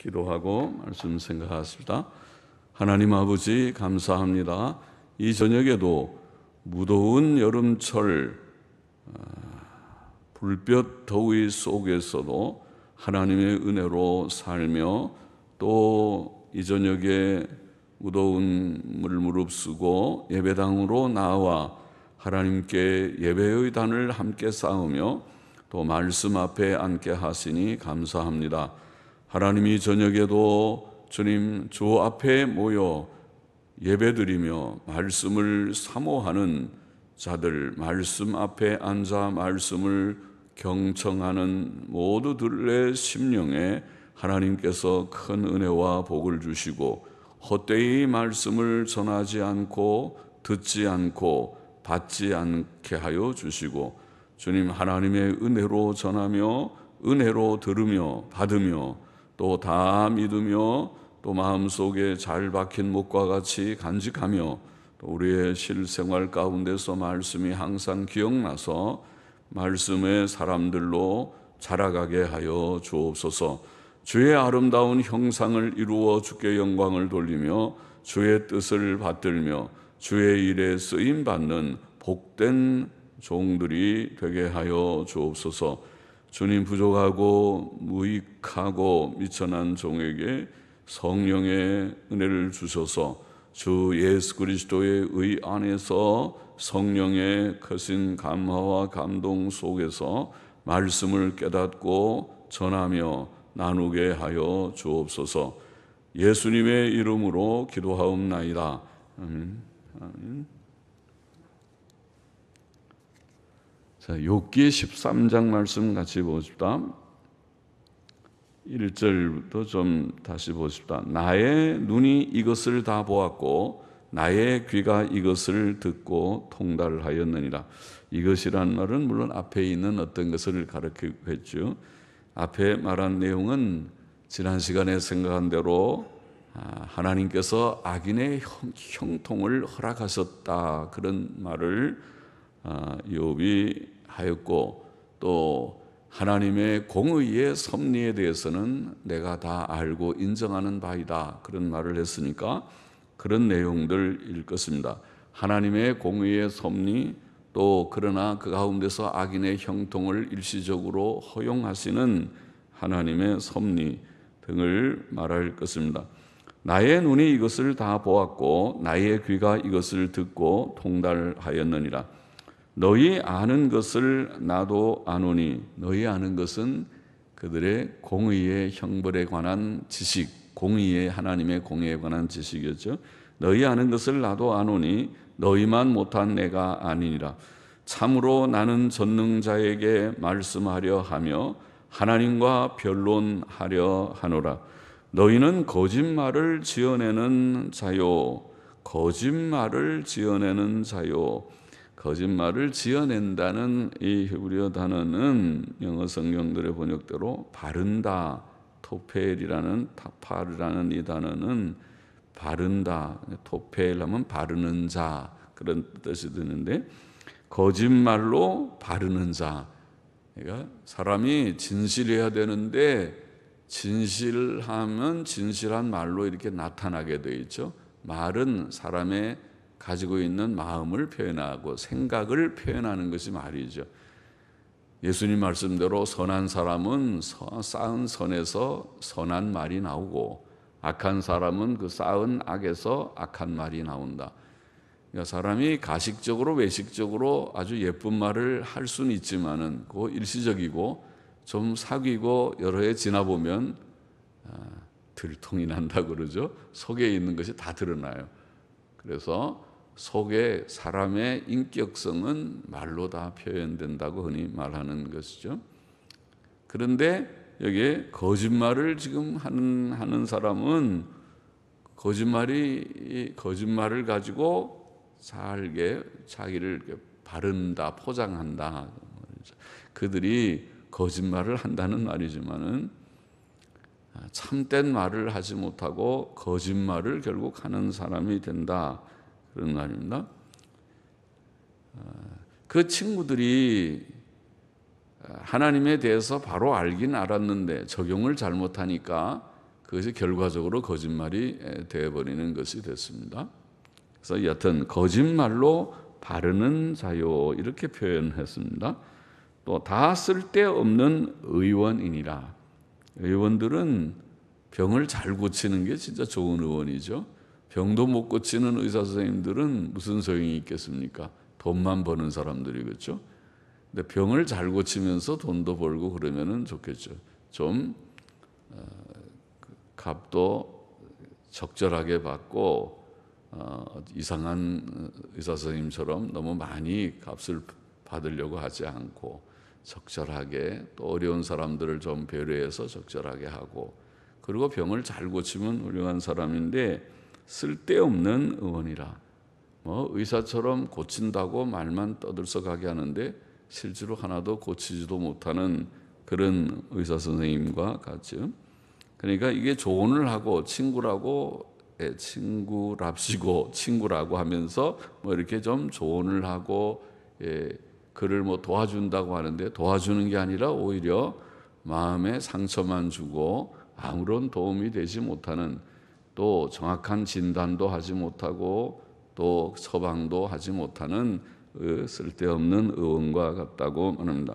기도하고 말씀 생각하십니다. 하나님 아버지 감사합니다. 이 저녁에도 무더운 여름철 불볕 더위 속에서도 하나님의 은혜로 살며 또 이 저녁에 무더운 물 무릅쓰고 예배당으로 나와 하나님께 예배의 단을 함께 쌓으며 또 말씀 앞에 앉게 하시니 감사합니다. 하나님이 저녁에도 주님 주 앞에 모여 예배드리며 말씀을 사모하는 자들, 말씀 앞에 앉아 말씀을 경청하는 모두들의 심령에 하나님께서 큰 은혜와 복을 주시고 헛되이 말씀을 전하지 않고 듣지 않고 받지 않게 하여 주시고 주님 하나님의 은혜로 전하며 은혜로 들으며 받으며 또 다 믿으며 또 마음속에 잘 박힌 목과 같이 간직하며 또 우리의 실생활 가운데서 말씀이 항상 기억나서 말씀의 사람들로 자라가게 하여 주옵소서. 주의 아름다운 형상을 이루어 주께 영광을 돌리며 주의 뜻을 받들며 주의 일에 쓰임받는 복된 종들이 되게 하여 주옵소서. 주님 부족하고 무익하고 미천한 종에게 성령의 은혜를 주셔서 주 예수 그리스도의 의 안에서 성령의 크신 감화와 감동 속에서 말씀을 깨닫고 전하며 나누게 하여 주옵소서. 예수님의 이름으로 기도하옵나이다. 아멘. 아멘. 자, 욥기 13장 말씀 같이 보십시다. 1절부터 좀 다시 보십시다. 나의 눈이 이것을 다 보았고 나의 귀가 이것을 듣고 통달하였느니라. 이것이란 말은 물론 앞에 있는 어떤 것을 가르치고 했죠. 앞에 말한 내용은 지난 시간에 생각한 대로 하나님께서 악인의 형통을 허락하셨다 그런 말을 욥이 하였고 또 하나님의 공의의 섭리에 대해서는 내가 다 알고 인정하는 바이다 그런 말을 했으니까 그런 내용들 읽었습니다. 하나님의 공의의 섭리 또 그러나 그 가운데서 악인의 형통을 일시적으로 허용하시는 하나님의 섭리 등을 말할 것입니다. 나의 눈이 이것을 다 보았고 나의 귀가 이것을 듣고 통달하였느니라. 너희 아는 것을 나도 아노니. 너희 아는 것은 그들의 공의의 형벌에 관한 지식, 공의의 하나님의 공의에 관한 지식이었죠. 너희 아는 것을 나도 아노니 너희만 못한 내가 아니니라. 참으로 나는 전능자에게 말씀하려 하며 하나님과 변론하려 하노라. 너희는 거짓말을 지어내는 자요. 거짓말을 지어내는 자요. 거짓말을 지어낸다는 이 히브리어 단어는 영어 성경들의 번역대로 바른다, 토펠이라는 타파르라는 이 단어는 바른다, 토펠하면 바르는 자 그런 뜻이 드는데 거짓말로 바르는 자. 그러니까 사람이 진실해야 되는데 진실하면 진실한 말로 이렇게 나타나게 되어 있죠. 말은 사람의 가지고 있는 마음을 표현하고 생각을 표현하는 것이 말이죠. 예수님 말씀대로 선한 사람은 쌓은 선에서 선한 말이 나오고 악한 사람은 그 쌓은 악에서 악한 말이 나온다. 그러니까 사람이 가식적으로 외식적으로 아주 예쁜 말을 할 수는 있지만은 그거 일시적이고 좀 사귀고 여러 해 지나보면 들통이 난다 그러죠. 속에 있는 것이 다 드러나요. 그래서 속에 사람의 인격성은 말로 다 표현된다고 흔히 말하는 것이죠. 그런데 여기에 거짓말을 지금 하는 사람은 거짓말을 가지고 살게 자기를 바른다, 포장한다. 그들이 거짓말을 한다는 말이지만은 참된 말을 하지 못하고 거짓말을 결국 하는 사람이 된다. 그런 말입니다. 그 친구들이 하나님에 대해서 바로 알긴 알았는데 적용을 잘못하니까 그것이 결과적으로 거짓말이 되어버리는 것이 됐습니다. 그래서 여하튼 거짓말로 바르는 자요 이렇게 표현했습니다. 또 다 쓸데없는 의원이니라. 의원들은 병을 잘 고치는 게 진짜 좋은 의원이죠. 병도 못 고치는 의사 선생님들은 무슨 소용이 있겠습니까? 돈만 버는 사람들이 그렇죠. 근데 병을 잘 고치면서 돈도 벌고 그러면은 좋겠죠. 좀 값도 적절하게 받고 이상한 의사 선생님처럼 너무 많이 값을 받으려고 하지 않고 적절하게 또 어려운 사람들을 좀 배려해서 적절하게 하고 그리고 병을 잘 고치면 훌륭한 사람인데 쓸데없는 의원이라 의사처럼 고친다고 말만 떠들썩하게 하는데 실제로 하나도 고치지도 못하는 그런 의사 선생님과 같죠. 그러니까 이게 조언을 하고 친구랍시고 친구라고 하면서 이렇게 좀 조언을 하고 그를 도와준다고 하는데 도와주는 게 아니라 오히려 마음에 상처만 주고 아무런 도움이 되지 못하는 또 정확한 진단도 하지 못하고 또 처방도 하지 못하는 쓸데없는 의원과 같다고 말합니다.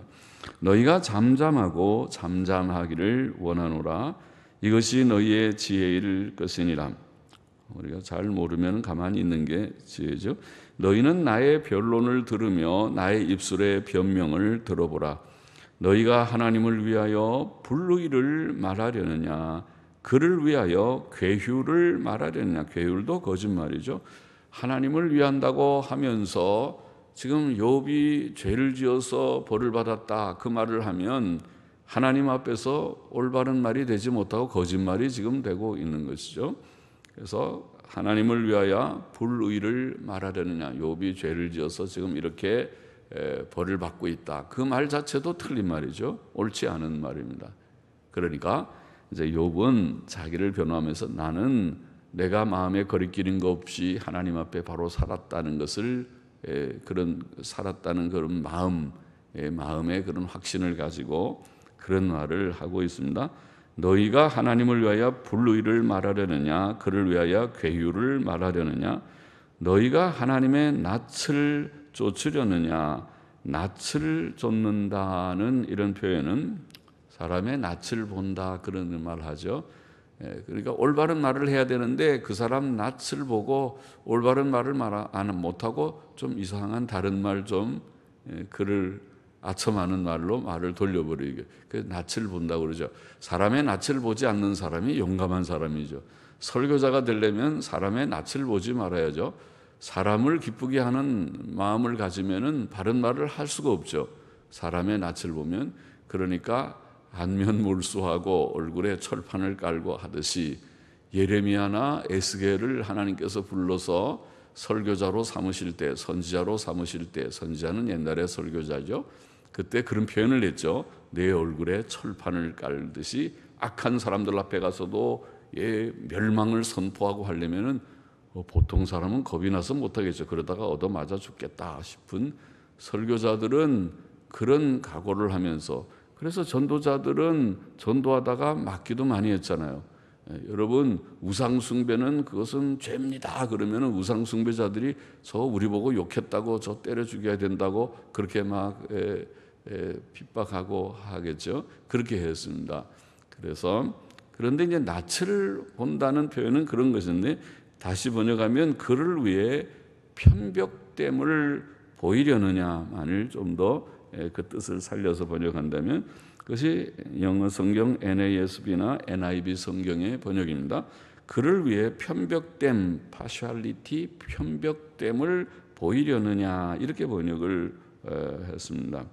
너희가 잠잠하고 잠잠하기를 원하노라. 이것이 너희의 지혜일 것이니라. 우리가 잘 모르면 가만히 있는 게 지혜죠. 너희는 나의 변론을 들으며 나의 입술의 변명을 들어보라. 너희가 하나님을 위하여 불의를 말하려느냐 그를 위하여 괴휴를 말하려느냐. 괴휴도 거짓말이죠. 하나님을 위한다고 하면서 지금 욥이 죄를 지어서 벌을 받았다 그 말을 하면 하나님 앞에서 올바른 말이 되지 못하고 거짓말이 지금 되고 있는 것이죠. 그래서 하나님을 위하여 불의를 말하려느냐. 욥이 죄를 지어서 지금 이렇게 벌을 받고 있다. 그 말 자체도 틀린 말이죠. 옳지 않은 말입니다. 그러니까 이제 욥은 자기를 변호하면서 나는 내가 마음에 거리끼는 것 없이 하나님 앞에 바로 살았다는 것을 살았다는 그런 마음의 그런 확신을 가지고 그런 말을 하고 있습니다. 너희가 하나님을 위하여 불의를 말하려느냐 그를 위하여 괴휴를 말하려느냐. 너희가 하나님의 낯을 쫓으려느냐. 낯을 쫓는다는 이런 표현은 사람의 낯을 본다 그런 말을 하죠. 그러니까 올바른 말을 해야 되는데 그 사람 낯을 보고 올바른 말을 못하고 좀 이상한 다른 말 좀 그를 아첨하는 말로 말을 돌려버리게. 그 낯을 본다고 그러죠. 사람의 낯을 보지 않는 사람이 용감한 사람이죠. 설교자가 되려면 사람의 낯을 보지 말아야죠. 사람을 기쁘게 하는 마음을 가지면은 바른 말을 할 수가 없죠. 사람의 낯을 보면. 그러니까 안면몰수하고 얼굴에 철판을 깔고 하듯이 예레미야나 에스겔을 하나님께서 불러서 설교자로 삼으실 때, 선지자로 삼으실 때, 선지자는 옛날에 설교자죠. 그때 그런 표현을 했죠. 내 얼굴에 철판을 깔듯이 악한 사람들 앞에 가서도 멸망을 선포하고 하려면은 보통 사람은 겁이 나서 못하겠죠. 그러다가 얻어맞아 죽겠다 싶은 설교자들은 그런 각오를 하면서, 그래서 전도자들은 전도하다가 맞기도 많이 했잖아요. 여러분, 우상숭배는 그것은 죄입니다 그러면 우상숭배자들이 저 우리 보고 욕했다고 저 때려 죽여야 된다고 그렇게 막 핍박하고 하겠죠. 그렇게 했습니다. 그런데 이제 낯을 본다는 표현은 그런 것인데, 다시 번역하면 그를 위해 편벽됨을 보이려느냐만을 좀 더 그 뜻을 살려서 번역한다면 그것이 영어 성경 NASB나 NIV 성경의 번역입니다. 그를 위해 편벽됨, partiality, 편벽됨을 보이려느냐 이렇게 번역을 했습니다.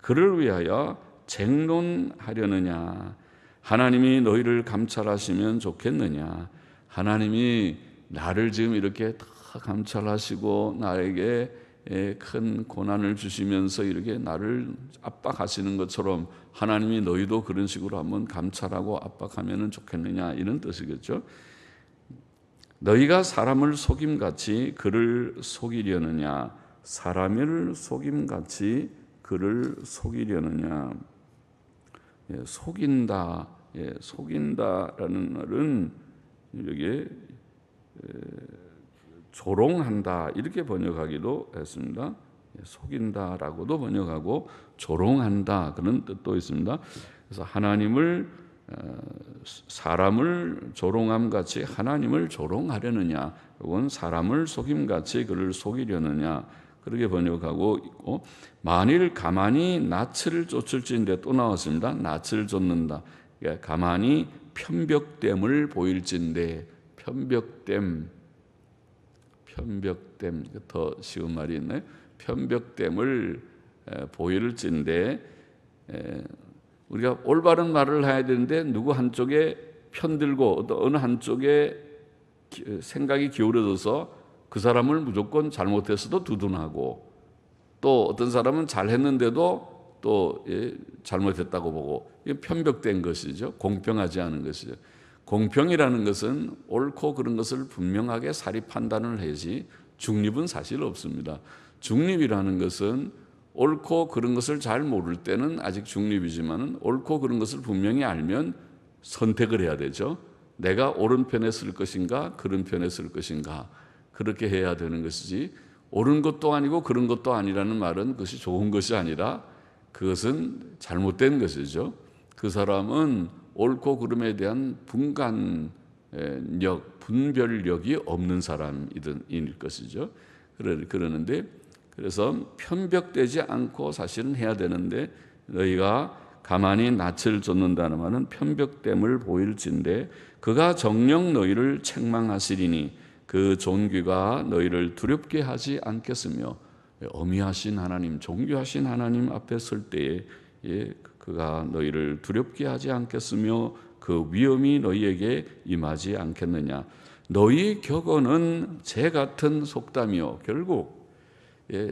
그를 위하여 쟁론하려느냐. 하나님이 너희를 감찰하시면 좋겠느냐. 하나님이 나를 지금 이렇게 다 감찰하시고 나에게 큰 고난을 주시면서 이렇게 나를 압박하시는 것처럼 하나님이 너희도 그런 식으로 한번 감찰하고 압박하면 좋겠느냐 이런 뜻이겠죠. 너희가 사람을 속임같이 그를 속이려느냐. 사람을 속임같이 그를 속이려느냐. 속인다 속인다라는 말은 여기에 조롱한다 이렇게 번역하기도 했습니다. 속인다라고도 번역하고 조롱한다 그런 뜻도 있습니다. 그래서 하나님을 사람을 조롱함 같이 하나님을 조롱하려느냐, 혹은 사람을 속임 같이 그를 속이려느냐 그렇게 번역하고 있고, 만일 가만히 낯을 쫓을지인데 또 나왔습니다. 낯을 쫓는다. 그러니까 가만히 편벽됨을 보일진데, 편벽됨 더 쉬운 말이 있나요? 편벽됨을 보일진데, 우리가 올바른 말을 해야 되는데 누구 한쪽에 편들고 어느 한쪽에 생각이 기울어져서 그 사람을 무조건 잘못했어도 두둔하고, 또 어떤 사람은 잘했는데도 또 잘못했다고 보고, 이게 편벽된 것이죠. 공평하지 않은 것이죠. 공평이라는 것은 옳고 그른 것을 분명하게 사리 판단을 해야지 중립은 사실 없습니다. 중립이라는 것은 옳고 그른 것을 잘 모를 때는 아직 중립이지만, 옳고 그른 것을 분명히 알면 선택을 해야 되죠. 내가 옳은 편에 쓸 것인가 그른 편에 쓸 것인가, 그렇게 해야 되는 것이지, 옳은 것도 아니고 그런 것도 아니라는 말은 그것이 좋은 것이 아니라 그것은 잘못된 것이죠. 그 사람은 옳고 그름에 대한 분별력이 없는 사람일 것이죠. 그러는데, 그래서 편벽되지 않고 사실은 해야 되는데, 너희가 가만히 낯을 쫓는다는 말은 편벽됨을 보일진데 그가 정녕 너희를 책망하시리니 그 존귀가 너희를 두렵게 하지 않겠으며, 어미하신 하나님, 존귀하신 하나님 앞에 설 때에 그가 너희를 두렵게 하지 않겠으며 그 위험이 너희에게 임하지 않겠느냐. 너희 격언은 재 같은 속담이요. 결국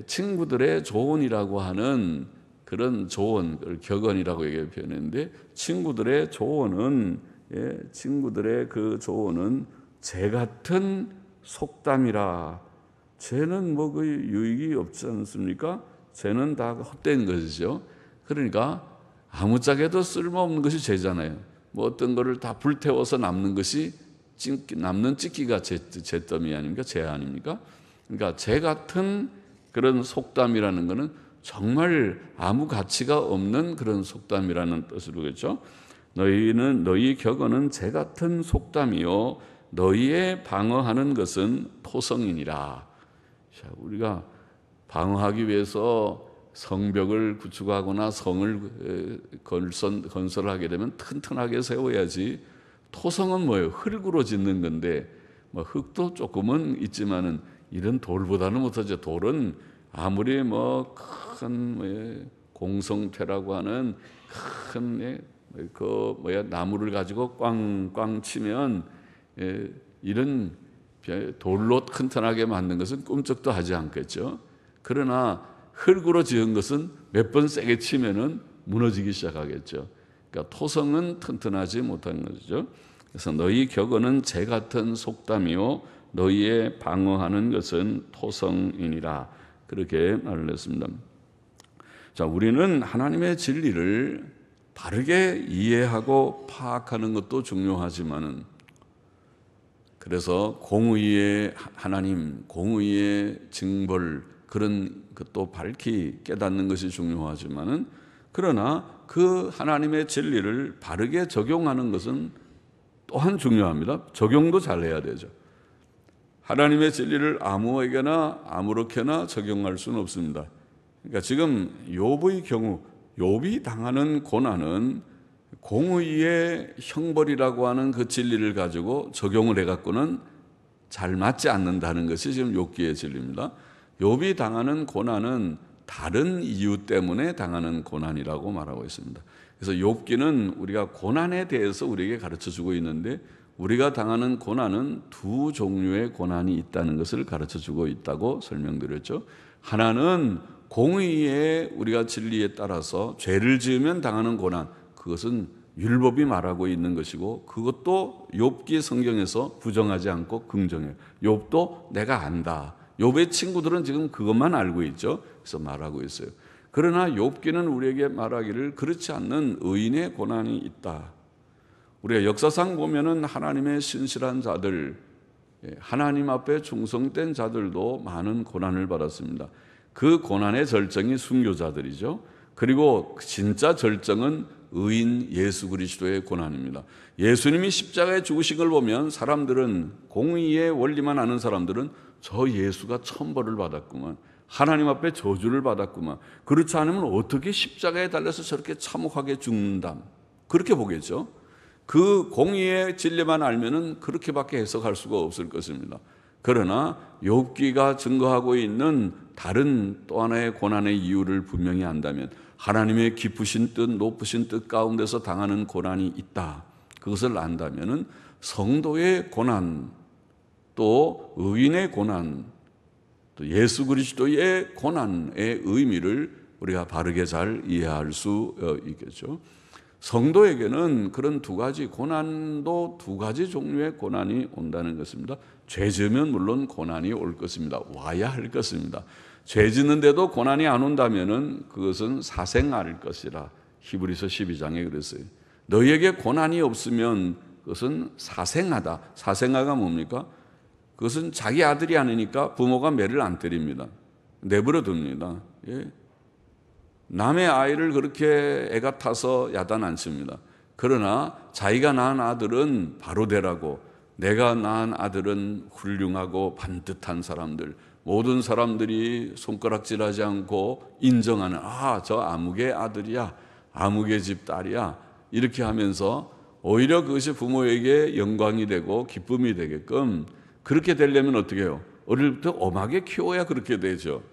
친구들의 조언이라고 하는 그런 조언, 격언이라고 얘기해 표현했는데, 친구들의 조언은 친구들의 그 조언은 재 같은 속담이라. 재는 뭐 거의 유익이 없지 않습니까? 재는 다 헛된 것이죠. 그러니까 아무짝에도 쓸모없는 것이 재잖아요. 뭐 어떤 거를 다 불태워서 남는 것이 남는 찌기가 재점이 아닙니까? 재 아닙니까? 그러니까 재 같은 그런 속담이라는 것은 정말 아무 가치가 없는 그런 속담이라는 뜻으로, 그렇죠? 너희 격언은 재 같은 속담이요 너희의 방어하는 것은 토성이니라. 자, 우리가 방어하기 위해서 성벽을 구축하거나 성을 건설하게 되면 튼튼하게 세워야지. 토성은 뭐예요? 흙으로 짓는 건데, 뭐 흙도 조금은 있지만은 이런 돌보다는 못하죠. 돌은 아무리 큰 공성퇴라고 하는 큰 나무를 가지고 꽝꽝 치면 이런 돌로 튼튼하게 만든 것은 꿈쩍도 하지 않겠죠. 그러나 흙으로 지은 것은 몇 번 세게 치면은 무너지기 시작하겠죠. 그러니까 토성은 튼튼하지 못한 것이죠. 그래서 너희 격언은 재 같은 속담이요 너희의 방어하는 것은 토성이니라. 그렇게 말을 했습니다. 자, 우리는 하나님의 진리를 바르게 이해하고 파악하는 것도 중요하지만은, 그래서 공의의 하나님, 공의의 징벌, 그런 것도 밝히 깨닫는 것이 중요하지만은, 그러나 그 하나님의 진리를 바르게 적용하는 것은 또한 중요합니다. 적용도 잘해야 되죠. 하나님의 진리를 아무에게나 아무렇게나 적용할 수는 없습니다. 그러니까 지금 욥의 경우, 욥이 당하는 고난은 공의의 형벌이라고 하는 그 진리를 가지고 적용을 해갖고는 잘 맞지 않는다는 것이 지금 욥기의 진리입니다. 욥이 당하는 고난은 다른 이유 때문에 당하는 고난이라고 말하고 있습니다. 그래서 욥기는 우리가 고난에 대해서 우리에게 가르쳐주고 있는데, 우리가 당하는 고난은 두 종류의 고난이 있다는 것을 가르쳐주고 있다고 설명드렸죠. 하나는 공의의 우리가 진리에 따라서 죄를 지으면 당하는 고난, 그것은 율법이 말하고 있는 것이고, 그것도 욥기 성경에서 부정하지 않고 긍정해요. 욥도 내가 안다. 욥의 친구들은 지금 그것만 알고 있죠. 그래서 말하고 있어요. 그러나 욥기는 우리에게 말하기를 그렇지 않는 의인의 고난이 있다. 우리가 역사상 보면은 하나님의 신실한 자들, 하나님 앞에 충성된 자들도 많은 고난을 받았습니다. 그 고난의 절정이 순교자들이죠. 그리고 진짜 절정은 의인 예수 그리스도의 고난입니다. 예수님이 십자가에 죽으신 걸 보면 사람들은, 공의의 원리만 아는 사람들은 저 예수가 천벌을 받았구만, 하나님 앞에 저주를 받았구만, 그렇지 않으면 어떻게 십자가에 달려서 저렇게 참혹하게 죽는다, 그렇게 보겠죠. 그 공의의 진리만 알면은 그렇게밖에 해석할 수가 없을 것입니다. 그러나 욥기가 증거하고 있는 다른 또 하나의 고난의 이유를 분명히 안다면, 하나님의 깊으신 뜻, 높으신 뜻 가운데서 당하는 고난이 있다, 그것을 안다면은 성도의 고난, 또 의인의 고난, 또 예수 그리스도의 고난의 의미를 우리가 바르게 잘 이해할 수 있겠죠. 성도에게는 그런 두 가지 고난도, 두 가지 종류의 고난이 온다는 것입니다. 죄 지으면 물론 고난이 올 것입니다. 와야 할 것입니다. 죄 짓는데도 고난이 안 온다면은 그것은 사생아일 것이라 히브리서 12장에 그랬어요. 너희에게 고난이 없으면 그것은 사생아다. 사생아가 뭡니까? 그것은 자기 아들이 아니니까 부모가 매를 안 때립니다. 내버려 둡니다. 예. 남의 아이를 그렇게 애가 타서 야단 안 칩니다. 그러나 자기가 낳은 아들은 바로 되라고, 내가 낳은 아들은 훌륭하고 반듯한 사람들, 모든 사람들이 손가락질하지 않고 인정하는, 저 아무개 아들이야, 아무개 집 딸이야, 이렇게 하면서 오히려 그것이 부모에게 영광이 되고 기쁨이 되게끔, 그렇게 되려면 어떻게 해요? 어릴 때 엄하게 키워야 그렇게 되죠.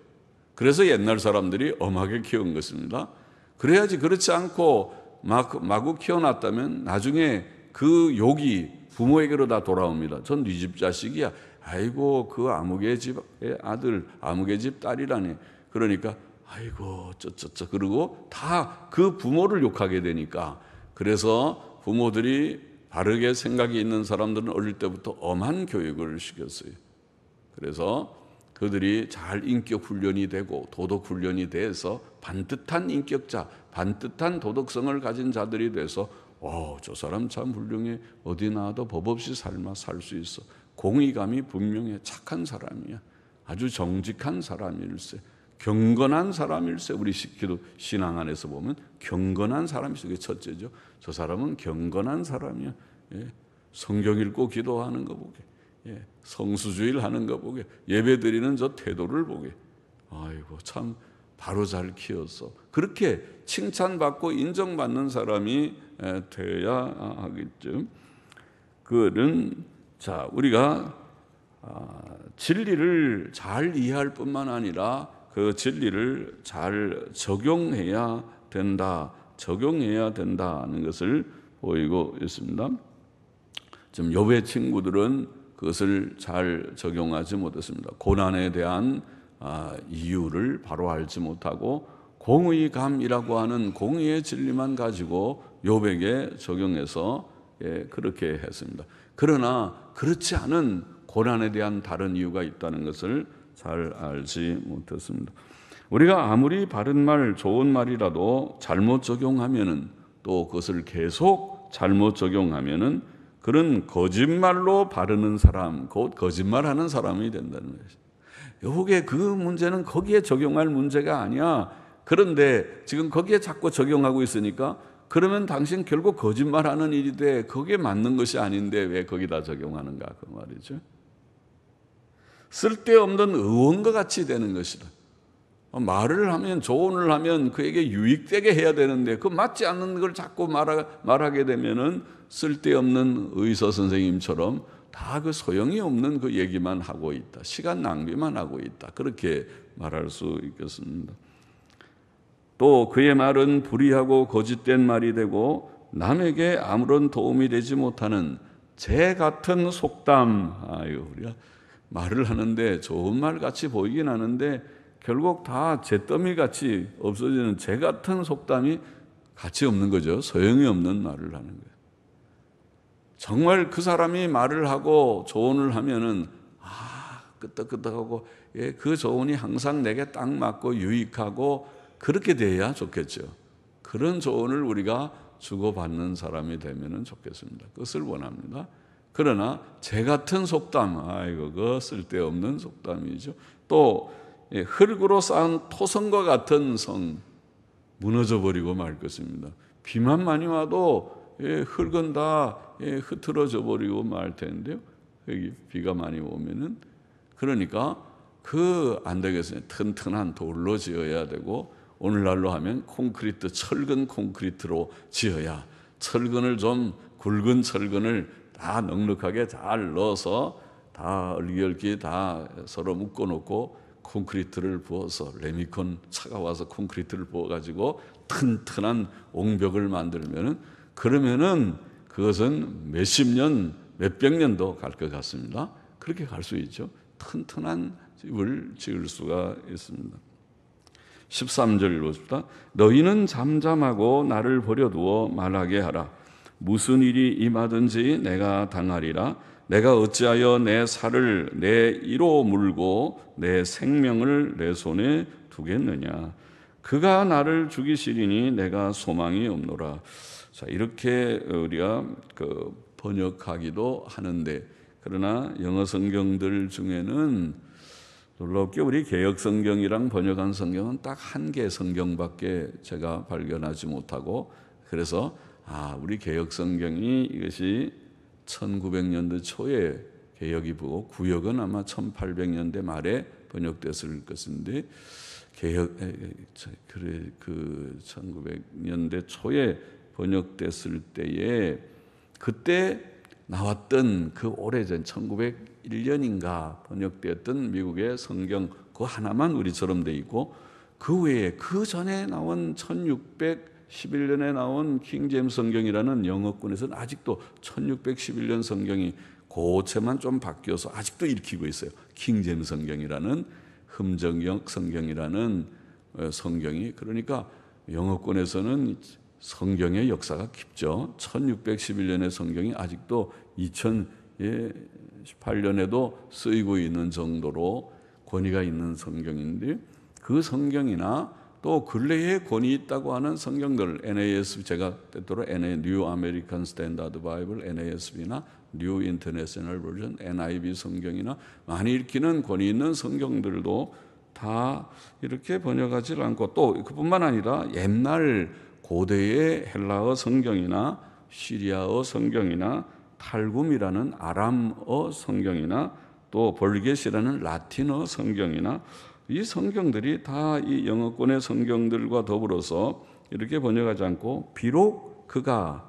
그래서 옛날 사람들이 엄하게 키운 것입니다. 그래야지, 그렇지 않고 마구 키워놨다면 나중에 그 욕이 부모에게로 다 돌아옵니다. 전 네 집 자식이야. 아이고, 그 아무개 집의 아들, 아무개 집 딸이라니. 그러니까 아이고 쩌쩌쩌, 그러고 다 그 부모를 욕하게 되니까. 그래서 부모들이 바르게 생각이 있는 사람들은 어릴 때부터 엄한 교육을 시켰어요. 그래서 그들이 잘 인격 훈련이 되고 도덕 훈련이 돼서 반듯한 인격자, 반듯한 도덕성을 가진 자들이 돼서 저 사람 참 훌륭해, 어디 나와도 법 없이 살 수 있어, 공의감이 분명해, 착한 사람이야, 아주 정직한 사람일세, 경건한 사람일세. 우리 기도 신앙 안에서 보면 경건한 사람일세, 그게 첫째죠. 저 사람은 경건한 사람이야. 예. 성경 읽고 기도하는 거 보게, 예. 성수주의를 하는 거 보게, 예배 드리는 저 태도를 보게, 아이고 참 바로 잘 키웠어, 그렇게 칭찬받고 인정받는 사람이 되어야 하겠죠. 그는 자, 우리가 진리를 잘 이해할 뿐만 아니라 그 진리를 잘 적용해야 된다는 것을 보이고 있습니다. 지금 욥의 친구들은 그것을 잘 적용하지 못했습니다. 고난에 대한 이유를 바로 알지 못하고 공의감이라고 하는 공의의 진리만 가지고 욥에게 적용해서 그렇게 했습니다. 그러나 그렇지 않은 고난에 대한 다른 이유가 있다는 것을 잘 알지 못했습니다. 우리가 아무리 바른 말, 좋은 말이라도 잘못 적용하면은, 또 그것을 계속 잘못 적용하면은 그런 거짓말로 바르는 사람, 곧 거짓말하는 사람이 된다는 것이죠. 요게 그 문제는 거기에 적용할 문제가 아니야. 그런데 지금 거기에 자꾸 적용하고 있으니까, 그러면 당신 결국 거짓말하는 일이 돼. 거기에 맞는 것이 아닌데 왜 거기다 적용하는가, 그 말이죠. 쓸데없는 의원과 같이 되는 것이다. 말을 하면, 조언을 하면 그에게 유익되게 해야 되는데 그 맞지 않는 걸 자꾸 말하게 되면은 쓸데없는 의사 선생님처럼 다 그 소용이 없는 그 얘기만 하고 있다, 시간 낭비만 하고 있다, 그렇게 말할 수 있겠습니다. 또 그의 말은 불의하고 거짓된 말이 되고 남에게 아무런 도움이 되지 못하는 재 같은 속담. 우리가 말을 하는데 좋은 말 같이 보이긴 하는데 결국 다 잿더미 같이 없어지는 재 같은 속담이 가치 없는 거죠. 소용이 없는 말을 하는 거예요. 정말 그 사람이 말을 하고 조언을 하면은 끄떡끄떡하고, 그 조언이 항상 내게 딱 맞고 유익하고 그렇게 돼야 좋겠죠. 그런 조언을 우리가 주고받는 사람이 되면 좋겠습니다. 그것을 원합니다. 그러나 제 같은 속담, 그거 쓸데없는 속담이죠. 또 흙으로 쌓은 토성과 같은 성, 무너져 버리고 말 것입니다. 비만 많이 와도 흙은 다 흐트러져 버리고 말 텐데요. 여기 비가 많이 오면은, 그러니까 안 되겠어요. 튼튼한 돌로 지어야 되고, 오늘날로 하면 콘크리트, 철근 콘크리트로 지어야, 철근을 좀 굵은 철근을 다 넉넉하게 잘 넣어서 다 얼기얼기 다 서로 묶어놓고 콘크리트를 부어서, 레미콘 차가 와서 콘크리트를 부어가지고 튼튼한 옹벽을 만들면은, 그러면은 그것은 몇십 년, 몇백 년도 갈 것 같습니다. 그렇게 갈 수 있죠. 튼튼한 집을 지을 수가 있습니다. 13절 보십시다. 너희는 잠잠하고 나를 버려두어 말하게 하라. 무슨 일이 임하든지 내가 당하리라. 내가 어찌하여 내 살을 내 이로 물고 내 생명을 내 손에 두겠느냐. 그가 나를 죽이시리니 내가 소망이 없노라. 자, 이렇게 우리가 번역하기도 하는데, 그러나 영어 성경들 중에는 놀랍게 우리 개역 성경이랑 번역한 성경은 딱 한 개 성경밖에 제가 발견하지 못하고, 그래서 우리 개역 성경이 이것이 1900년대 초에 개역이 보고 구역은 아마 1800년대 말에 번역됐을 것인데, 그 1900년대 초에 번역됐을 때에 그때 나왔던 그 오래전 1901년인가 번역되었던 미국의 성경 그 하나만 우리처럼 돼 있고, 그 외에 그 전에 나온 1611년에 나온 킹제임스 성경이라는 영어권에서는 아직도 1611년 성경이 고체만 좀 바뀌어서 아직도 읽히고 있어요. 킹제임스 성경이라는 흠정역 성경이라는 성경이. 그러니까 영어권에서는 성경의 역사가 깊죠. 1611년의 성경이 아직도 2018년에도 쓰이고 있는 정도로 권위가 있는 성경인데, 그 성경이나 또 근래에 권위 있다고 하는 성경들, NASB, 제가 때때로 New American Standard Bible, NASB나 New International Version, NIV 성경이나 많이 읽히는 권위 있는 성경들도 다 이렇게 번역하지 않고, 또 그뿐만 아니라 옛날 고대의 헬라어 성경이나 시리아어 성경이나 탈굼이라는 아람어 성경이나 또 벌겟이라는 라틴어 성경이나 이 성경들이 다 이 영어권의 성경들과 더불어서 이렇게 번역하지 않고, 비록 그가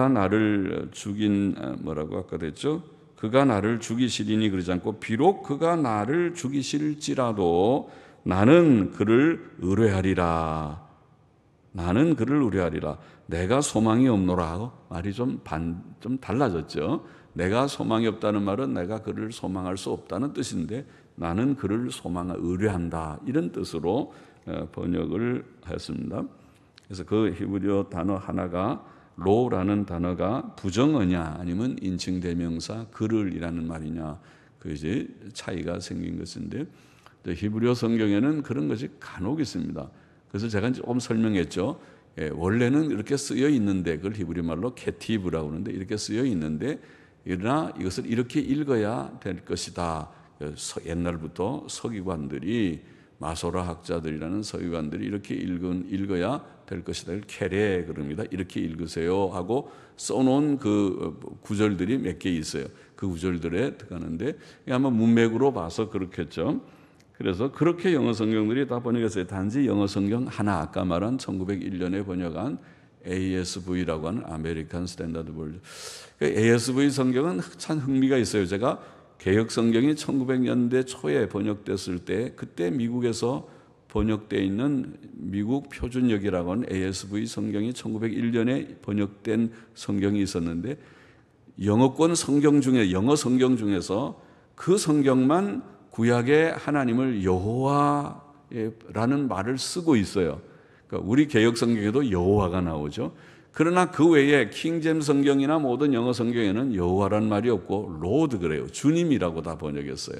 나를 죽인, 뭐라고 아까 됐죠? 그가 나를 죽이시리니 그러지 않고, 비록 그가 나를 죽이실지라도 나는 그를 의뢰하리라. 나는 그를 의뢰하리라. 내가 소망이 없노라 하고 말이 좀 달라졌죠. 내가 소망이 없다는 말은 내가 그를 소망할 수 없다는 뜻인데, 나는 그를 의뢰한다, 이런 뜻으로 번역을 했습니다. 그래서 그 히브리어 단어 하나가 로라는 단어가 부정어냐 아니면 인칭대명사 그를이라는 말이냐, 그 이제 차이가 생긴 것인데, 히브리어 성경에는 그런 것이 간혹 있습니다. 그래서 제가 조금 설명했죠. 원래는 이렇게 쓰여 있는데, 그걸 히브리 말로 케티브라고 하는데, 이렇게 쓰여 있는데, 그러나 이것을 이렇게 읽어야 될 것이다. 옛날부터 서기관들이, 마소라 학자들이라는 서기관들이 이렇게 읽어야 될 것이다. 케레 그럽니다. 이렇게 읽으세요 하고 써놓은 그 구절들이 몇 개 있어요. 그 구절들에 들어가는데, 아마 문맥으로 봐서 그렇겠죠. 그래서 그렇게 영어 성경들이 다 번역했어요. 단지 영어 성경 하나, 아까 말한 1901년에 번역한 ASV라고 하는 아메리칸 스탠다드 버전. ASV 성경은 참 흥미가 있어요. 제가 개역 성경이 1900년대 초에 번역됐을 때, 그때 미국에서 번역되어 있는 미국 표준역이라고 하는 ASV 성경이 1901년에 번역된 성경이 있었는데, 영어권 성경 중에, 영어 성경 중에서 그 성경만 구약의 하나님을 여호와라는 말을 쓰고 있어요. 그러니까 우리 개역 성경에도 여호와가 나오죠. 그러나 그 외에 킹제임스 성경이나 모든 영어 성경에는 여호와라는 말이 없고 로드 그래요. 주님이라고 다 번역했어요.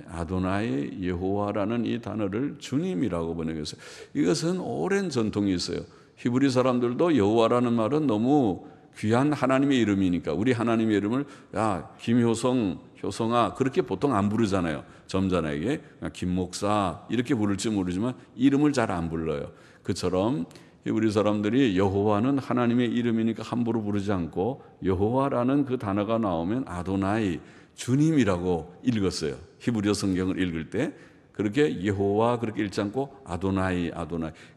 아도나이 여호와라는 이 단어를 주님이라고 번역했어요. 이것은 오랜 전통이 있어요. 히브리 사람들도 여호와라는 말은 너무 귀한 하나님의 이름이니까 우리 하나님의 이름을 야 김효성, 효성아 그렇게 보통 안 부르잖아요. 점잖에게 김 목사 이렇게 부를지 모르지만 이름을 잘 안 불러요. 그처럼 히브리 사람들이 여호와는 하나님의 이름이니까 함부로 부르지 않고 여호와라는 그 단어가 나오면 아도나이 주님이라고 읽었어요. 히브리어 성경을 읽을 때 그렇게 여호와 그렇게 읽지 않고 아도나이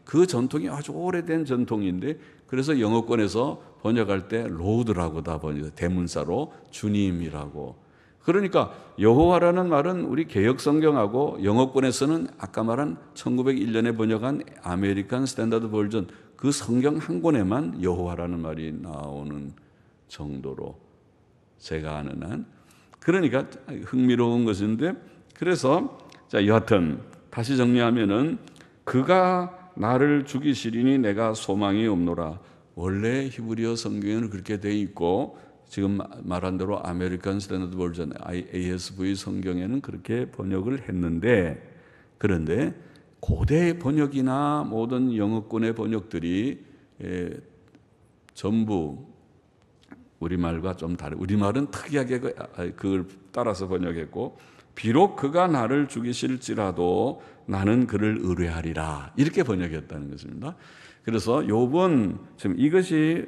그 전통이 아주 오래된 전통인데 그래서 영어권에서 번역할 때 로드라고 다 번역해요. 대문자로 주님이라고. 그러니까 여호와라는 말은 우리 개역 성경하고 영어권에서는 아까 말한 1901년에 번역한 아메리칸 스탠다드 버전 그 성경 한 권에만 여호와라는 말이 나오는 정도로 제가 아는 한 그러니까 흥미로운 것인데 그래서 자 여하튼 다시 정리하면은 그가 나를 죽이시리니 내가 소망이 없노라. 원래 히브리어 성경에는 그렇게 돼 있고 지금 말한 대로 아메리칸 스탠다드 버전 ASV 성경에는 그렇게 번역을 했는데 그런데 고대 번역이나 모든 영어권의 번역들이 전부 우리말과 좀 다르고 우리말은 특이하게 그걸 따라서 번역했고 비록 그가 나를 죽이실지라도 나는 그를 의뢰하리라 이렇게 번역했다는 것입니다. 그래서 욥은 지금 이것이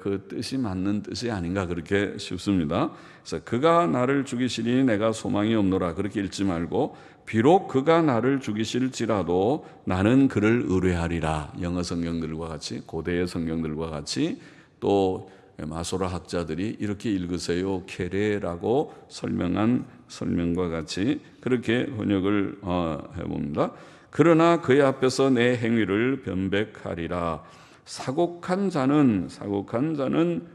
그 뜻이 맞는 뜻이 아닌가 그렇게 싶습니다. 그래서 그가 나를 죽이시니 내가 소망이 없노라 그렇게 읽지 말고 비록 그가 나를 죽이실지라도 나는 그를 의뢰하리라. 영어 성경들과 같이 고대의 성경들과 같이 또 마소라 학자들이 이렇게 읽으세요 케레라고 설명한 설명과 같이 그렇게 번역을 해봅니다. 그러나 그의 앞에서 내 행위를 변백하리라. 사곡한 자는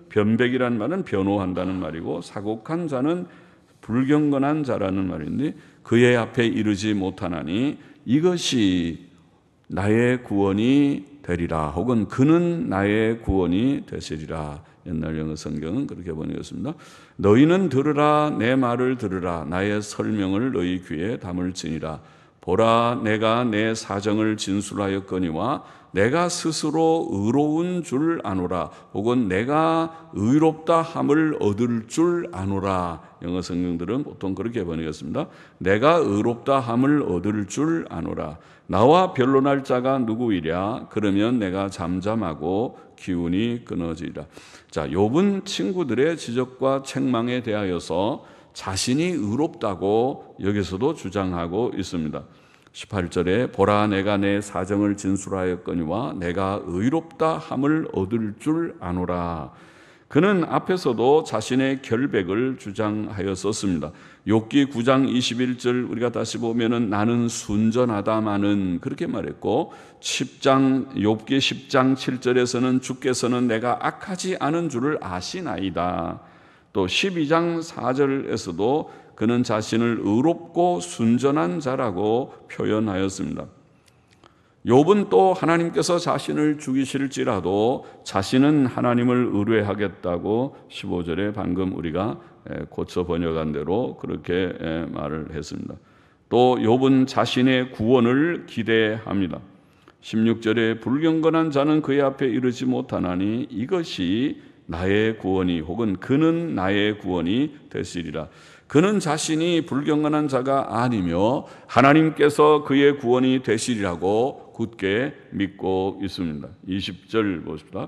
변백이란 말은 변호한다는 말이고 사곡한 자는 불경건한 자라는 말인데 그의 앞에 이르지 못하나니 이것이 나의 구원이 되리라 혹은 그는 나의 구원이 되시리라. 옛날 영어 성경은 그렇게 번역했습니다. 너희는 들으라 내 말을 들으라 나의 설명을 너희 귀에 담을지니라. 보라 내가 내 사정을 진술하였거니와 내가 스스로 의로운 줄 아노라 혹은 내가 의롭다 함을 얻을 줄 아노라. 영어 성경들은 보통 그렇게 번역했습니다. 내가 의롭다 함을 얻을 줄 아노라. 나와 변론할 자가 누구이랴. 그러면 내가 잠잠하고 기운이 끊어지리라. 자, 욥은 친구들의 지적과 책망에 대하여서 자신이 의롭다고 여기서도 주장하고 있습니다. 18절에 보라 내가 내 사정을 진술하였거니와 내가 의롭다 함을 얻을 줄 아노라. 그는 앞에서도 자신의 결백을 주장하였었습니다. 욥기 9장 21절 우리가 다시 보면은 나는 순전하다마는 그렇게 말했고 욥기 10장 7절에서는 주께서는 내가 악하지 않은 줄을 아시나이다. 또 12장 4절에서도 그는 자신을 의롭고 순전한 자라고 표현하였습니다. 욥은 또 하나님께서 자신을 죽이실지라도 자신은 하나님을 의뢰하겠다고 15절에 방금 우리가 고쳐 번역한 대로 그렇게 말을 했습니다. 또 욥은 자신의 구원을 기대합니다. 16절에 불경건한 자는 그의 앞에 이르지 못하나니 이것이 나의 구원이 혹은 그는 나의 구원이 되시리라. 그는 자신이 불경건한 자가 아니며 하나님께서 그의 구원이 되시리라고 굳게 믿고 있습니다. 20절 보십시다.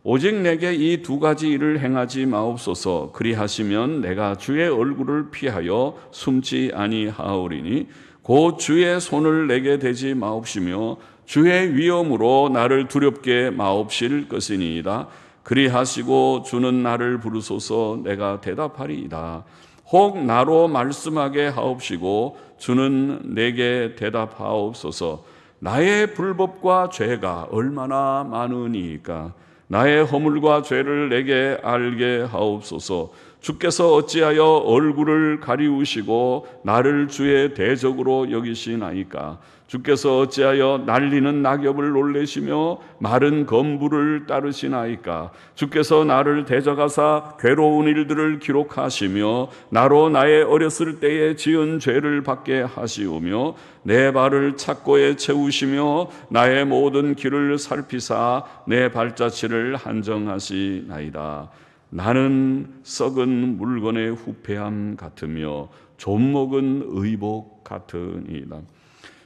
오직 내게 이 두 가지 일을 행하지 마옵소서. 그리하시면 내가 주의 얼굴을 피하여 숨지 아니하오리니 곧 주의 손을 내게 대지 마옵시며 주의 위엄으로 나를 두렵게 마옵실 것이니이다. 그리하시고 주는 나를 부르소서. 내가 대답하리이다. 혹 나로 말씀하게 하옵시고 주는 내게 대답하옵소서. 나의 불법과 죄가 얼마나 많으니까 나의 허물과 죄를 내게 알게 하옵소서. 주께서 어찌하여 얼굴을 가리우시고 나를 주의 대적으로 여기시나이까. 주께서 어찌하여 날리는 낙엽을 놀래시며 마른 검불을 따르시나이까? 주께서 나를 대적하사 괴로운 일들을 기록하시며 나로 나의 어렸을 때에 지은 죄를 받게 하시오며 내 발을 착고에 채우시며 나의 모든 길을 살피사 내 발자취를 한정하시나이다. 나는 썩은 물건의 후패함 같으며 좀먹은 의복 같으니이다.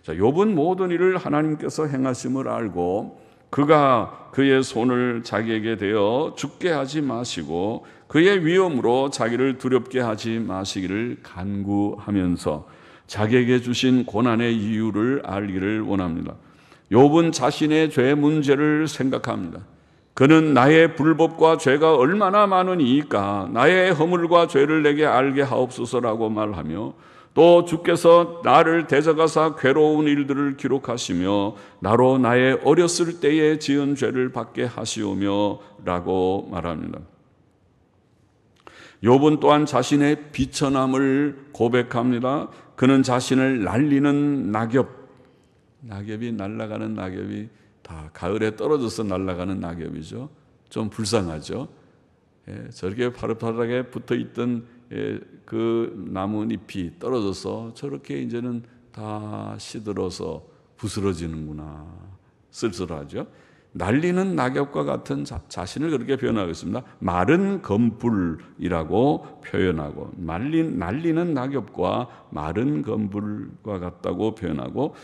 자, 욥은 모든 일을 하나님께서 행하심을 알고 그가 그의 손을 자기에게 대어 죽게 하지 마시고 그의 위험으로 자기를 두렵게 하지 마시기를 간구하면서 자기에게 주신 고난의 이유를 알기를 원합니다. 욥은 자신의 죄 문제를 생각합니다. 그는 나의 불법과 죄가 얼마나 많으니까 나의 허물과 죄를 내게 알게 하옵소서라고 말하며 또 주께서 나를 대적하사 괴로운 일들을 기록하시며 나로 나의 어렸을 때에 지은 죄를 받게 하시오며 라고 말합니다. 욥은 또한 자신의 비천함을 고백합니다. 그는 자신을 날리는 낙엽이 날아가는 낙엽이 다 가을에 떨어져서 날아가는 낙엽이죠. 좀 불쌍하죠. 저렇게 파릇파릇하게 붙어있던 그 나뭇잎이 떨어져서 저렇게 이제는 다 시들어서 부스러지는구나. 쓸쓸하죠. 날리는 낙엽과 같은 자신을 그렇게 표현하고 있습니다. 마른 검불이라고 표현하고 날리는 낙엽과 마른 검불과 같다고 표현하고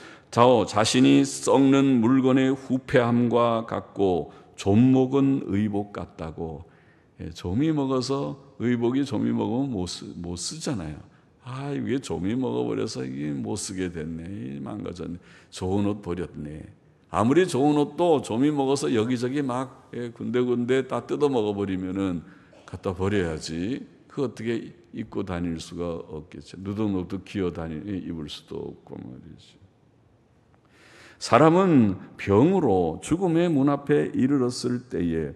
자신이 썩는 물건의 후패함과 같고 좀먹은 의복 같다고. 좀이 먹어서 의복이 좀이 먹으면 못 쓰잖아요. 이게 좀이 먹어버려서 이게 못 쓰게 됐네. 망가졌네. 좋은 옷 버렸네. 아무리 좋은 옷도 좀이 먹어서 여기저기 막 군데군데 다 뜯어 먹어버리면은 갖다 버려야지. 그 어떻게 입고 다닐 수가 없겠죠. 누든 옷도 입을 수도 없고 말이지. 사람은 병으로 죽음의 문 앞에 이르렀을 때에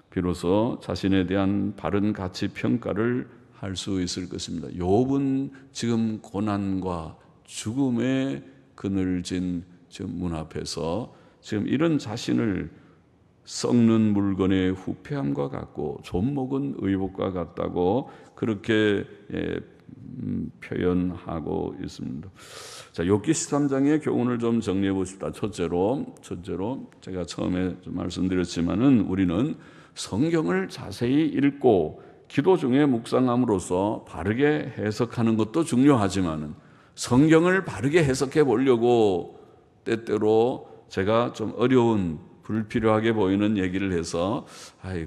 비로소 자신에 대한 바른 가치 평가를 할 수 있을 것입니다. 욥은 지금 고난과 죽음의 그늘진 지금 문 앞에서 지금 이런 자신을 썩는 물건의 후패함과 같고 좀먹은 의복과 같다고 그렇게 표현하고 있습니다. 자, 욥기 13장의 교훈을 좀 정리해 보십시다. 첫째로 제가 처음에 좀 말씀드렸지만은 우리는 성경을 자세히 읽고 기도 중에 묵상함으로써 바르게 해석하는 것도 중요하지만은 성경을 바르게 해석해 보려고 때때로 제가 좀 어려운 불필요하게 보이는 얘기를 해서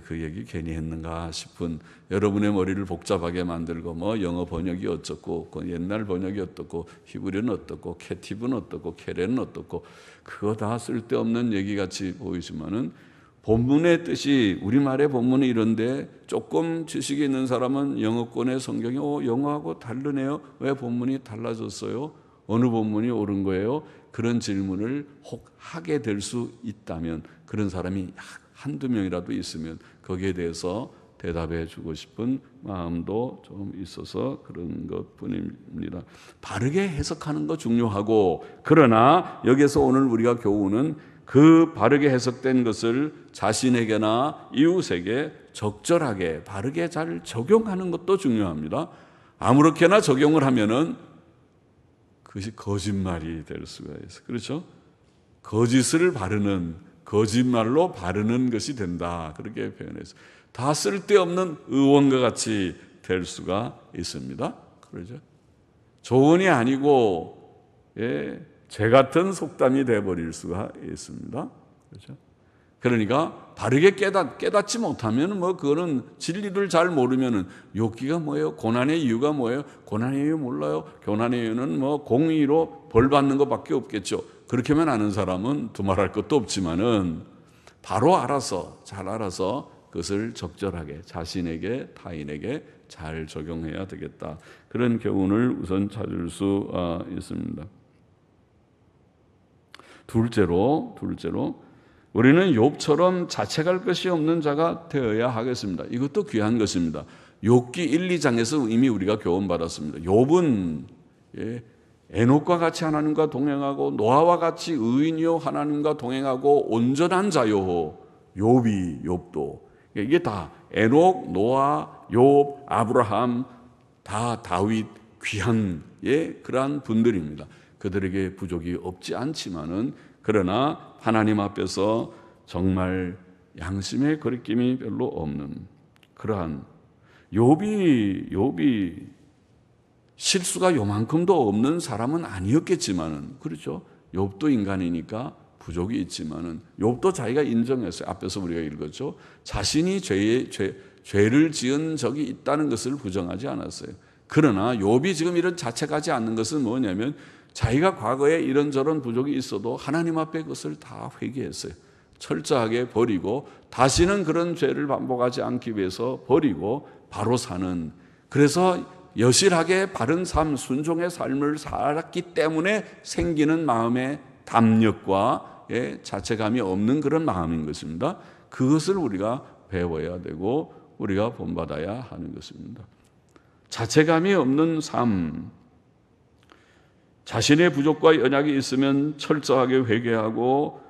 그 얘기 괜히 했는가 싶은 여러분의 머리를 복잡하게 만들고 뭐 영어 번역이 어쩌고 옛날 번역이 어떻고 히브리는 어떻고 캐티브는 어떻고 케렌은 어떻고 그거 다 쓸데없는 얘기같이 보이지만은 본문의 뜻이 우리말의 본문이 이런데 조금 지식이 있는 사람은 영어권의 성경이 영어하고 다르네요. 왜 본문이 달라졌어요? 어느 본문이 옳은 거예요? 그런 질문을 혹 하게 될 수 있다면 그런 사람이 한두 명이라도 있으면 거기에 대해서 대답해 주고 싶은 마음도 좀 있어서 그런 것뿐입니다. 바르게 해석하는 거 중요하고 그러나 여기서 오늘 우리가 교훈은 그 바르게 해석된 것을 자신에게나 이웃에게 적절하게 바르게 잘 적용하는 것도 중요합니다. 아무렇게나 적용을 하면은 그것이 거짓말이 될 수가 있어요. 그렇죠? 거짓말로 바르는 것이 된다. 그렇게 표현했어요. 다 쓸데없는 의원과 같이 될 수가 있습니다. 그렇죠? 조언이 아니고 죄 같은 속담이 되어버릴 수가 있습니다. 그렇죠? 그러니까 바르게 깨닫지 못하면 그거는 진리를 잘 모르면은 욥기가 뭐예요? 고난의 이유가 뭐예요? 고난의 이유 몰라요? 고난의 이유는 공의로 벌 받는 것밖에 없겠죠. 그렇게만 아는 사람은 두말할 것도 없지만은 바로 잘 알아서 그것을 적절하게 자신에게 타인에게 잘 적용해야 되겠다. 그런 교훈을 우선 찾을 수 있습니다. 둘째로 우리는 욥처럼 자책할 것이 없는 자가 되어야 하겠습니다. 이것도 귀한 것입니다. 욥기 1, 2장에서 이미 우리가 교훈받았습니다. 욥은 에녹과 같이 하나님과 동행하고 노아와 같이 의인이요 하나님과 동행하고 온전한 자요 욥도 이게 다 에녹, 노아, 욥, 아브라함 다 다윗 귀한의 그러한 분들입니다. 그들에게 부족이 없지 않지만은 그러나 하나님 앞에서 정말 양심의 거리낌이 별로 없는 그러한 욥이 실수가 요만큼도 없는 사람은 아니었겠지만은 그렇죠. 욥도 인간이니까 부족이 있지만은 욥도 자기가 인정했어요. 앞에서 우리가 읽었죠. 자신이 죄를 지은 적이 있다는 것을 부정하지 않았어요. 그러나 욥이 지금 이런 자책하지 않는 것은 뭐냐면 자기가 과거에 이런저런 부족이 있어도 하나님 앞에 그것을 다 회개했어요. 철저하게 버리고 다시는 그런 죄를 반복하지 않기 위해서 버리고 바로 사는, 그래서 여실하게 바른 삶, 순종의 삶을 살았기 때문에 생기는 마음의 담력과 자책감이 없는 그런 마음인 것입니다. 그것을 우리가 배워야 되고 우리가 본받아야 하는 것입니다. 자책감이 없는 삶, 자신의 부족과 연약이 있으면 철저하게 회개하고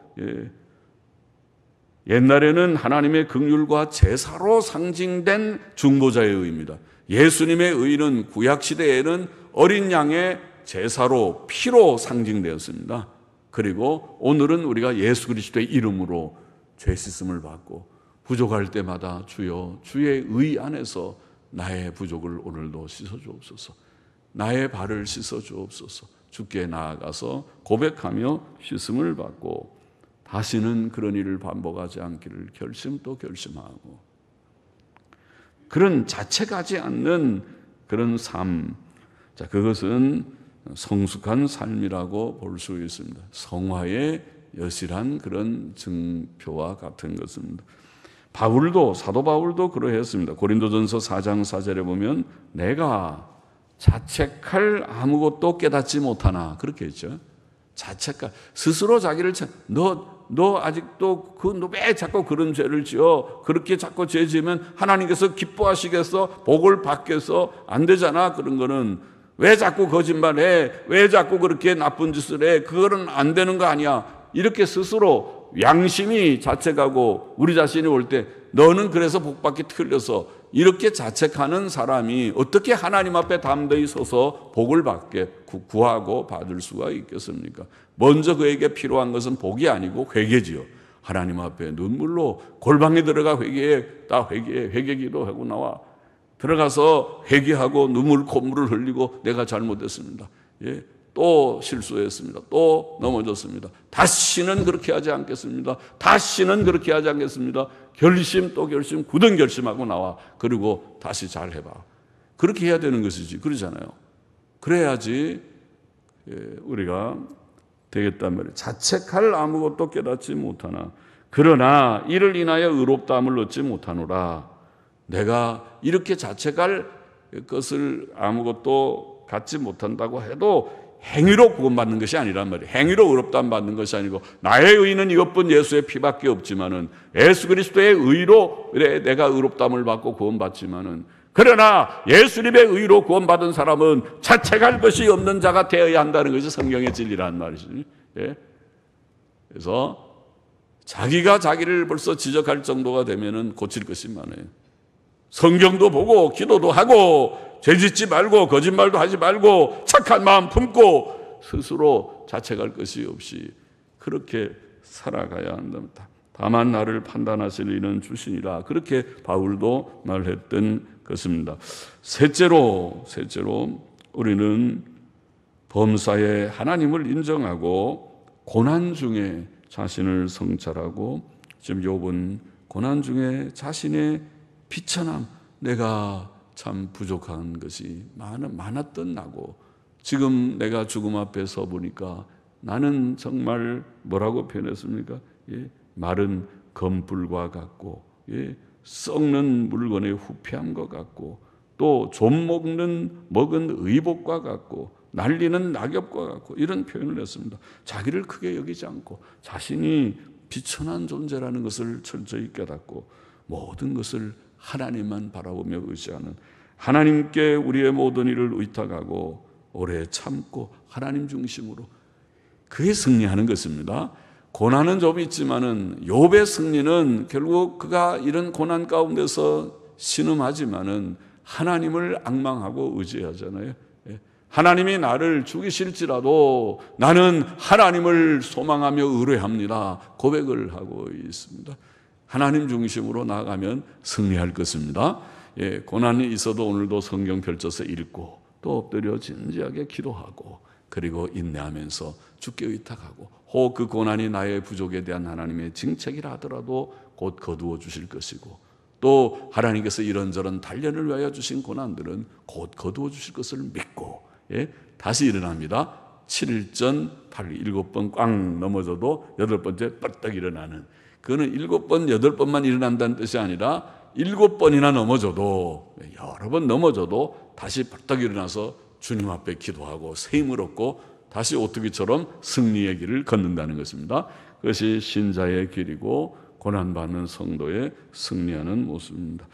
옛날에는 하나님의 긍휼과 제사로 상징된 중보자의 의입니다. 예수님의 의는 구약시대에는 어린 양의 제사로 피로 상징되었습니다. 그리고 오늘은 우리가 예수 그리스도의 이름으로 죄 씻음을 받고 부족할 때마다 주여 주의 의 안에서 나의 부족을 오늘도 씻어주옵소서, 나의 발을 씻어주옵소서, 주께 나아가서 고백하며 씻음을 받고 다시는 그런 일을 반복하지 않기를 결심하고 그런 자책하지 않는 그런 삶, 자, 그것은 성숙한 삶이라고 볼 수 있습니다. 성화의 여실한 그런 증표와 같은 것입니다. 사도 바울도 그러했습니다. 고린도전서 4장 4절에 보면 내가 자책할 아무것도 깨닫지 못하나 그렇게 했죠. 자책할, 스스로 자기를 너 아직도 너 왜 자꾸 그런 죄를 지어? 그렇게 자꾸 죄 지으면 하나님께서 기뻐하시겠어? 복을 받겠어? 안 되잖아. 그런 거는 왜 자꾸 거짓말해? 왜 자꾸 그렇게 나쁜 짓을 해? 그거는 안 되는 거 아니야. 이렇게 스스로 양심이 자책하고 우리 자신이 올 때 너는 그래서 복받기 틀려서 이렇게 자책하는 사람이 어떻게 하나님 앞에 담대히 서서 복을 받게 구하고 받을 수가 있겠습니까? 먼저 그에게 필요한 것은 복이 아니고 회개지요. 하나님 앞에 눈물로 골방에 들어가 회개 기도하고 나와. 들어가서 회개하고 콧물을 흘리고 내가 잘못했습니다. 또 실수했습니다. 또 넘어졌습니다. 다시는 그렇게 하지 않겠습니다. 다시는 그렇게 하지 않겠습니다. 결심 또 결심, 굳은 결심하고 나와. 그리고 다시 잘 해봐. 그렇게 해야 되는 것이지. 그러잖아요. 그래야지 우리가 되겠단 말이에요. 자책할 아무것도 깨닫지 못하나 그러나 이를 인하여 의롭다함을 얻지 못하노라. 내가 이렇게 자책할 것을 아무것도 갖지 못한다고 해도 행위로 구원받는 것이 아니란 말이에요. 행위로 의롭다함 받는 것이 아니고 나의 의는 이것뿐 예수의 피밖에 없지만은 예수 그리스도의 의로 내가 의롭다함을 받고 구원받지만은 그러나 예수님의 의로 구원받은 사람은 자책할 것이 없는 자가 되어야 한다는 것이 성경의 진리란 말이죠. 그래서 자기가 자기를 벌써 지적할 정도가 되면은 고칠 것이 많아요. 성경도 보고 기도도 하고 죄짓지 말고 거짓말도 하지 말고 착한 마음 품고 스스로 자책할 것이 없이 그렇게 살아가야 한답니다. 다만 나를 판단하실 이는 주시니라. 그렇게 바울도 말했던 것입니다. 셋째로 우리는 범사에 하나님을 인정하고 고난 중에 자신을 성찰하고 지금 욥은 고난 중에 자신의 비천함, 내가 참 부족한 것이 많았던 나고 지금 내가 죽음 앞에 서 보니까 나는 정말 뭐라고 표현했습니까? 마른 검불과 같고 썩는 물건의 후패함과 같고 또 좀 먹은 의복과 같고 날리는 낙엽과 같고 이런 표현을 했습니다. 자기를 크게 여기지 않고 자신이 비천한 존재라는 것을 철저히 깨닫고 모든 것을 하나님만 바라보며 의지하는, 하나님께 우리의 모든 일을 의탁하고 오래 참고 하나님 중심으로 그게 승리하는 것입니다. 고난은 좀 있지만은 욥의 승리는 결국 그가 이런 고난 가운데서 신음하지만은 하나님을 앙망하고 의지하잖아요. 하나님이 나를 죽이실지라도 나는 하나님을 소망하며 의뢰합니다. 고백을 하고 있습니다. 하나님 중심으로 나아가면 승리할 것입니다. 고난이 있어도 오늘도 성경 펼쳐서 읽고 또 엎드려 진지하게 기도하고 그리고 인내하면서 주께 의탁하고 혹 그 고난이 나의 부족에 대한 하나님의 징책이라 하더라도 곧 거두어 주실 것이고 또 하나님께서 이런저런 단련을 위하여 주신 고난들은 곧 거두어 주실 것을 믿고 다시 일어납니다. 7전 8일 7번 꽝 넘어져도 8번째 뻗떡 일어나는 그거는 7번 8번만 일어난다는 뜻이 아니라 7번이나 넘어져도 여러 번 넘어져도 다시 뻗떡 일어나서 주님 앞에 기도하고 새 힘을 얻고 다시 오뚜기처럼 승리의 길을 걷는다는 것입니다. 그것이 신자의 길이고 고난받는 성도의 승리하는 모습입니다.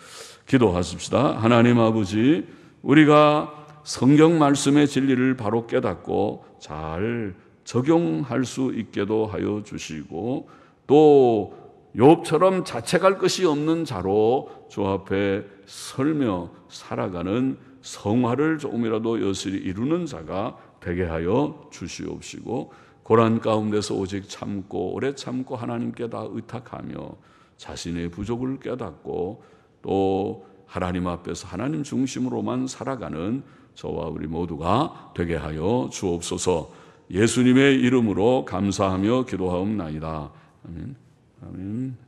기도하십시다. 하나님 아버지, 우리가 성경 말씀의 진리를 바로 깨닫고 잘 적용할 수 있게도 하여 주시고 또 욥처럼 자책할 것이 없는 자로 주 앞에 설며 살아가는 성화를 조금이라도 여실히 이루는 자가 되게 하여 주시옵시고 고난 가운데서 오직 참고 오래 참고 하나님께 다 의탁하며 자신의 부족을 깨닫고 또 하나님 앞에서 하나님 중심으로만 살아가는 저와 우리 모두가 되게 하여 주옵소서. 예수님의 이름으로 감사하며 기도하옵나이다. 아멘. 아멘.